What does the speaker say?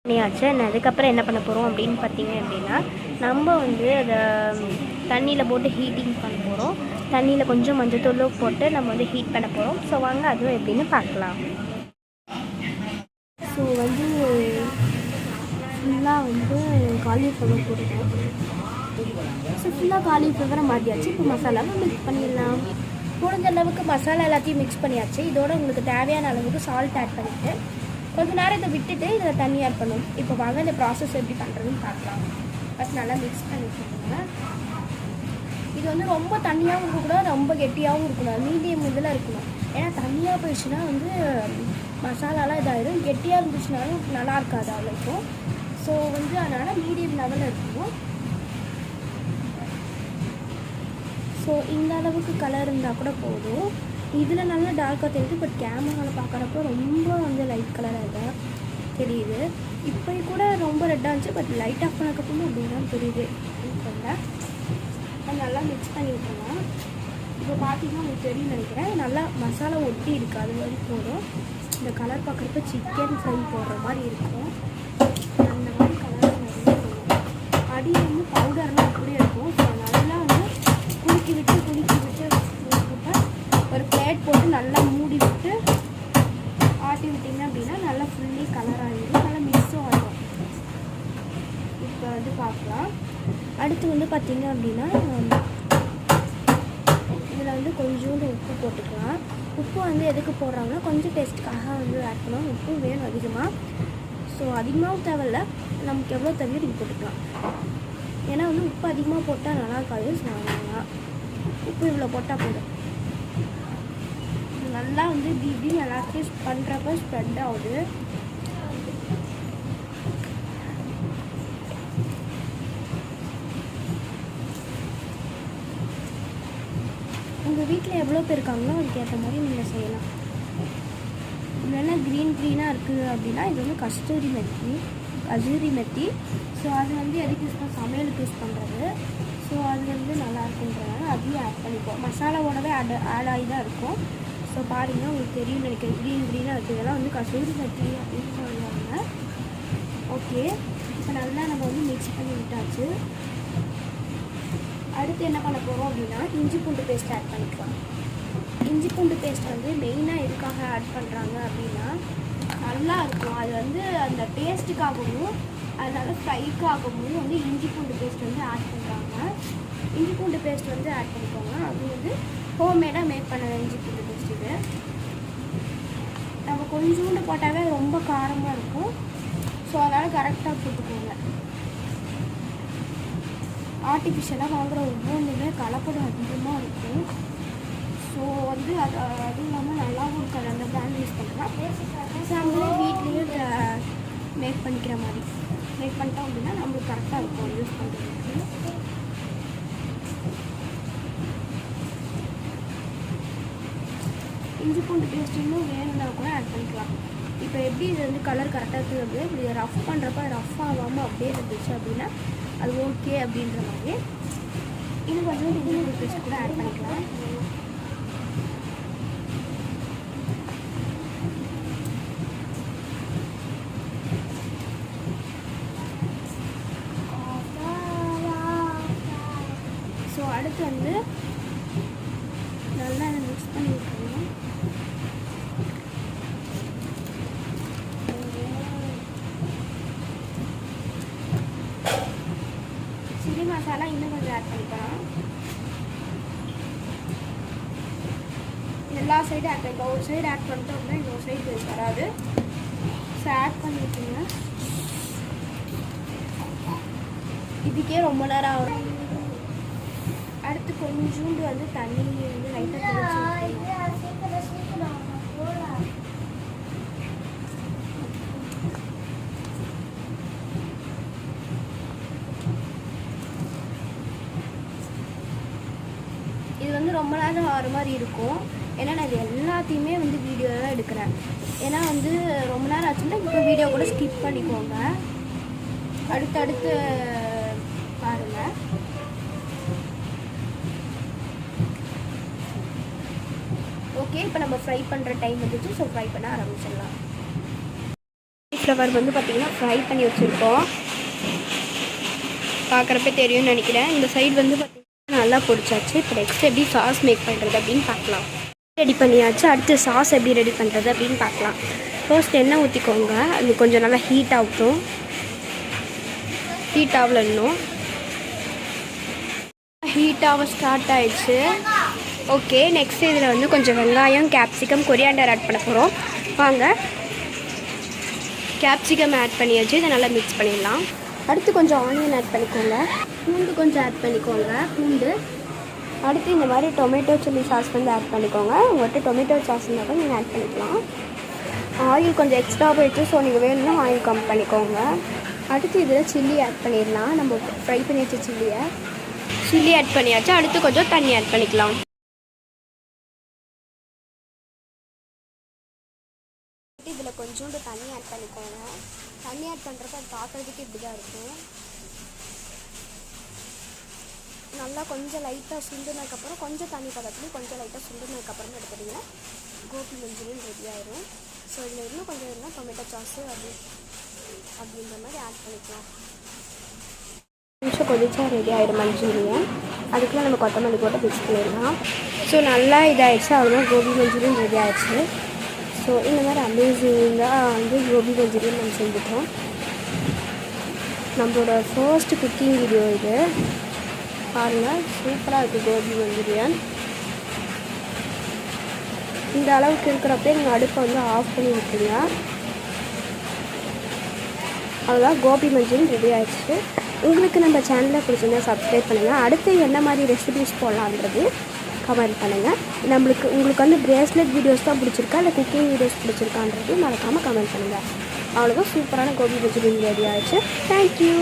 பண்ணியாச்சு. அதுக்கப்புறம் என்ன பண்ண போகிறோம் அப்படின்னு பார்த்தீங்க அப்படின்னா, நம்ம வந்து அதை தண்ணியில் போட்டு ஹீட்டிங் பண்ண போகிறோம். தண்ணியில் கொஞ்சம் மஞ்சத்தூள் போட்டு நம்ம வந்து ஹீட் பண்ண போகிறோம். ஸோ வாங்க அதுவும் எப்படின்னு பார்க்கலாம். ஸோ வந்து ஃபுல்லாக வந்து காலிஃப்ளவர் போட்டுட்டேன். ஸோ ஃபுல்லாக காலிஃப்ளவரை மாற்றியாச்சு. இப்போ மசாலாவை மிக்ஸ் பண்ணிடலாம். முடிஞ்ச அளவுக்கு மசாலா எல்லாத்தையும் மிக்ஸ் பண்ணியாச்சு. இதோட உங்களுக்கு தேவையான அளவுக்கு சால்ட் ஆட் பண்ணிவிட்டு கொஞ்சம் நேரம் இதை விட்டுட்டு இதில் தண்ணி ஆட் பண்ணணும். இப்போ வாங்க இந்த ப்ராசஸ் எப்படி பண்ணுறதுன்னு பார்க்கலாம். ஃபஸ்ட் நல்லா மிக்ஸ் பண்ணிக்கோங்க. இது வந்து ரொம்ப தண்ணியாகவும் இருக்கக்கூடாது, ரொம்ப கெட்டியாகவும் இருக்கக்கூடாது, மீடியம் இதில் இருக்கணும். ஏன்னா தண்ணியாக போயிடுச்சுன்னா வந்து மசாலாலாம் இதாகிடும். கெட்டியாக இருந்துச்சுனாலும் நல்லா இருக்காது அவ்வளோக்கும். ஸோ வந்து அதனால் மீடியம் லெவலில் இருக்கணும். ஸோ இந்த அளவுக்கு கலர் இருந்தால் கூட போதும். இதில் நல்லா டார்க்காக தெரியுது, பட் கேமராவில் பார்க்குறப்போ ரொம்ப வந்து லைட் கலராக தான் தெரியுது. இப்போ கூட ரொம்ப ரெட்டாக இருந்துச்சு, பட் லைட் ஆஃப் பண்ணக்கப்புறமும் அப்படி தான் தெரியுது. அது நல்லா மிக்ஸ் பண்ணி விட்டுருலாம். இப்போ பார்த்தீங்கன்னா உங்களுக்கு தெரியும் நினைக்கிறேன், நல்லா மசாலா ஒட்டி இருக்குது. அது வரைக்கும் போதும். இந்த கலர் பார்க்குறப்ப சிக்கன் ஃப்ரை போடுற மாதிரி இருக்கும். அந்த மாதிரி கலர் நிறைய போடும். அடி வந்து பவுடர்லாம் அப்படியே இருக்கும். ஸோ நல்லா வந்து குலுக்கி விட்டு ஒரு பிளேட் போட்டு நல்லா மூடி விட்டு ஆட்டி விட்டிங்க அப்படின்னா நல்லா ஃபுல்லி கலர் ஆகிடும், நல்லா மிக்ஸும் ஆகிடும். இப்போ வந்து பார்க்கலாம். அடுத்து வந்து பார்த்திங்க அப்படின்னா இதில் வந்து கொஞ்சோண்டு உப்பு போட்டுக்கலாம். உப்பு வந்து எதுக்கு போடுறாங்கன்னா கொஞ்சம் டேஸ்ட்டுக்காக வந்து ஆட் பண்ணணும். உப்பு வேணும் அதிகமாக. ஸோ அதிகமாகவும் தேவையில்ல, நமக்கு எவ்வளோ தேவையோ நீங்கள் போட்டுக்கலாம். ஏன்னா வந்து உப்பு அதிகமாக போட்டால் நல்லா இருக்காது. ஸோ உப்பு இவ்வளோ போட்டால் போதும். நல்லா வந்து இப்படி எல்லாத்தையும் பண்ணுறப்ப ஸ்ப்ரெட் ஆகுது. உங்கள் வீட்டில் எவ்வளோ பேர் இருக்காங்களோ அதுக்கேற்ற மாதிரி நீங்கள் செய்யலாம். இல்லைன்னா க்ரீனாக இருக்குது அப்படின்னா இது வந்து கஸ்தூரி மெத்தி. ஸோ அது வந்து எதுக்கு யூஸ் பண்ண, சமையலுக்கு யூஸ் பண்ணுறது. ஸோ அது வந்து நல்லா இருக்குன்றதுனால அதையும் ஆட் பண்ணிப்போம். மசாலாவோடவே ஆட் ஆகி தான் இருக்கும். ஸோ பாருங்கள், உங்களுக்கு தெரியும் நினைக்கிறேன், க்ரீனாக இருக்குது. இதெல்லாம் வந்து கசூரி மெத்தி அப்படின்னு சொல்லுவாங்க. ஓகே, இப்போ நல்லா நம்ம வந்து மிக்ஸ் பண்ணி விட்டாச்சு. அடுத்து என்ன பண்ண போகிறோம் அப்படின்னா இஞ்சி பூண்டு பேஸ்ட் ஆட் பண்ணிக்கலாம். இஞ்சி பூண்டு பேஸ்ட் வந்து மெயினாக எதுக்காக ஆட் பண்ணுறாங்க அப்படின்னா நல்லா இருக்கும். அது வந்து அந்த டேஸ்ட்டுக்காகவும் அதனால் ஃப்ரைக்காகவும் வந்து இஞ்சி பூண்டு பேஸ்ட் வந்து ஆட் பண்ணுறாங்க. இஞ்சி பூண்டு பேஸ்ட் வந்து ஆட் பண்ணிக்கோங்க. அது வந்து ஹோம்மேடாக மேக் பண்ண இஞ்சி பூண்டு பேஸ்ட். இது நம்ம கொஞ்சோண்டு போட்டாவே ரொம்ப காரமாக இருக்கும். ஸோ அதனால் கரெக்டாக போட்டுக்கோங்க. ஆர்டிஃபிஷியலாக வாங்குகிற ஒவ்வொன்றுமே கலப்படம் அதிகமாக இருக்கும். ஸோ வந்து அதுவும் இல்லாமல் நல்லாவும் இருக்காது. அந்த பிராண்ட் யூஸ் பண்ணுறோம். நம்மளே வீட்லேயே மேக் பண்ணிக்கிற மாதிரி மேக் பண்ணிட்டோம் அப்படின்னா நம்மளுக்கு கரெக்டாக இருக்கும் யூஸ் பண்ணுறதுக்கு. இஞ்சி பூண்டு பேஸ்ட் இன்னும் வேணும்னா கூட ஆட் பண்ணிக்கலாம். இப்போ எப்படி இது வந்து கலர் கரெக்டாக இருக்குது அப்படின்னா இப்படி ரஃப் பண்ணுறப்ப ரஃப் ஆகாமல் அப்படியே இருந்துச்சு அப்படின்னா அது ஓகே அப்படின்ற மாதிரி இன்னும் கொஞ்சம் இஞ்சி பூண்டு பேஸ்ட் கூட ஆட் பண்ணிக்கலாம். ஸோ அடுத்து வந்து நல்லா மிக்ஸ் பண்ணி விட்டுருவோம். சில்லி மசாலா இன்னும் கொஞ்சம் ஆட் பண்ணிக்கலாம். எல்லா சைடும் ஆட் பண்ணிக்கலாம். ஒரு சைடு ஆட் பண்ணிட்டோம் அப்படின்னா இன்னொரு சைடு வராது. ஸோ ஆட் பண்ணிவிட்டுங்க. இதுக்கே ரொம்ப நேரம் ஆகும். அடுத்து கொஞ்சோண்டு வந்து தண்ணி வந்து லைட்டாக தெளிச்சு இது வந்து ரொம்ப நேரம் ஆகிற மாதிரி இருக்கும். ஏன்னா நான் இது எல்லாத்தையுமே வந்து வீடியோ தான் எடுக்கிறேன். ஏன்னா வந்து ரொம்ப நேரம் ஆச்சுன்னா இப்போ வீடியோ கூட ஸ்கிப் பண்ணிக்கோங்க. அடுத்தடுத்து பாருங்கள். ஓகே, இப்போ நம்ம ஃப்ரை பண்ணுற டைம் வந்துச்சு. ஸோ ஃப்ரை பண்ண ஆரம்பிச்சிடலாம். காலிஃப்ளவர் வந்து பார்த்திங்கன்னா ஃப்ரை பண்ணி வச்சுருக்கோம். பார்க்குறப்ப தெரியும்னு நினைக்கிறேன். இந்த சைடு வந்து பார்த்திங்கன்னா நல்லா பொரிச்சாச்சு. இப்போ நெக்ஸ்ட் எப்படி சாஸ் மேக் பண்ணுறது அப்படின்னு பார்க்கலாம். ரெடி பண்ணியாச்சு. அடுத்து சாஸ் எப்படி ரெடி பண்ணுறது அப்படின்னு பார்க்கலாம். ஃபர்ஸ்ட் எண்ணெய் ஊற்றிக்கோங்க. அது கொஞ்சம் நல்லா ஹீட் ஆகட்டும். ஹீட் ஆகல இன்னும். ஹீட் ஆக ஸ்டார்ட் ஆகிடுச்சு. ஓகே, நெக்ஸ்ட் இதில் வந்து கொஞ்சம் வெங்காயம், கேப்சிகம், கொரியாண்டர் ஆட் பண்ண போகிறோம். வாங்க. கேப்சிகம் ஆட் பண்ணியாச்சு. இதை நல்லா மிக்ஸ் பண்ணிடலாம். அடுத்து கொஞ்சம் ஆனியன் ஆட் பண்ணிக்கோங்க. பூண்டு கொஞ்சம் ஆட் பண்ணிக்கோங்க. பூண்டு. அடுத்து இந்த மாதிரி டொமேட்டோ சில்லி சாஸ் வந்து ஆட் பண்ணிக்கோங்க. உங்கள்கிட்ட டொமேட்டோ சாஸ் இருந்தால் நீங்கள் ஆட் பண்ணிக்கலாம். ஆயில் கொஞ்சம் எக்ஸ்ட்ரா போயிடுச்சு. ஸோ நீங்கள் வேணும்னா ஆயில் கம்மி பண்ணிக்கோங்க. அடுத்து இதில் சில்லி ஆட் பண்ணிடலாம். நம்ம ஃப்ரை பண்ணி வச்ச சில்லி ஆட் பண்ணியாச்சு. அடுத்து கொஞ்சம் தண்ணி ஆட் பண்ணிக்கலாம். இதில் கொஞ்சோண்டு தண்ணி ஆட் பண்ணிக்கோங்க. தண்ணி ஆட் பண்ணுறப்ப அது பார்க்குறதுக்கு இப்படி தான் இருக்கும். நல்லா கொஞ்சம் லைட்டாக சுண்டுனதுக்கப்புறம் கொஞ்சம் தண்ணி பக்கத்துலேயும் கொஞ்சம் லைட்டாக சுண்டுனதுக்கப்புறம் எடுத்துட்டிங்கன்னா கோபி மஞ்சூரியன் ரெடி ஆயிடும். ஸோ இதில் இன்னும் கொஞ்சம் இருந்தால் டொமேட்டோ சாஸு அப்படின்ற மாதிரி ஆட் பண்ணிக்கலாம். கொஞ்சம் கொதிச்சா ரெடி ஆகிடும் மஞ்சூரியன். அதுக்குள்ளே நம்ம கொத்தமல்லி போட்டு மிக்ஸ் பண்ணிடலாம். ஸோ நல்லா இதாகிடுச்சு. அவ்வளோதான் கோபி மஞ்சூரியன் ரெடி ஆகிடுச்சு. ஸோ இந்த மாதிரி அமேசிங்காக வந்து கோபி மஞ்சூரியன் நம்ம செஞ்சுட்டோம். நம்மளோட ஃபர்ஸ்ட் குக்கிங் வீடியோ இது. பாருங்கள், சூப்பராக இருக்குது கோபி மஞ்சூரியன். இந்த அளவுக்கு இருக்கிறப்பே நீங்கள் அடுப்பை வந்து ஆஃப் பண்ணி விட்டுருங்க. அதுதான் கோபி மஞ்சூரியன் ரெடி ஆகிடுச்சு. உங்களுக்கு நம்ம சேனலில் பிடிச்சிருந்தா சப்ஸ்கிரைப் பண்ணுங்கள். அடுத்து என்ன மாதிரி ரெசிபிஸ் போடலான்றது கமெண்ட் பண்ணுங்கள். உங்களுக்கு வந்து பிரேஸ்லெட் வீடியோஸ் தான் பிடிச்சிருக்கா இல்லை குக்கிங் வீடியோஸ் பிடிச்சிருக்கான்றது மறக்காமல் கமெண்ட் பண்ணுங்கள். அவ்வளோதான், சூப்பரான கோபி மஞ்சூரியன் ரெடி ஆகிடுச்சு. தேங்க்யூ.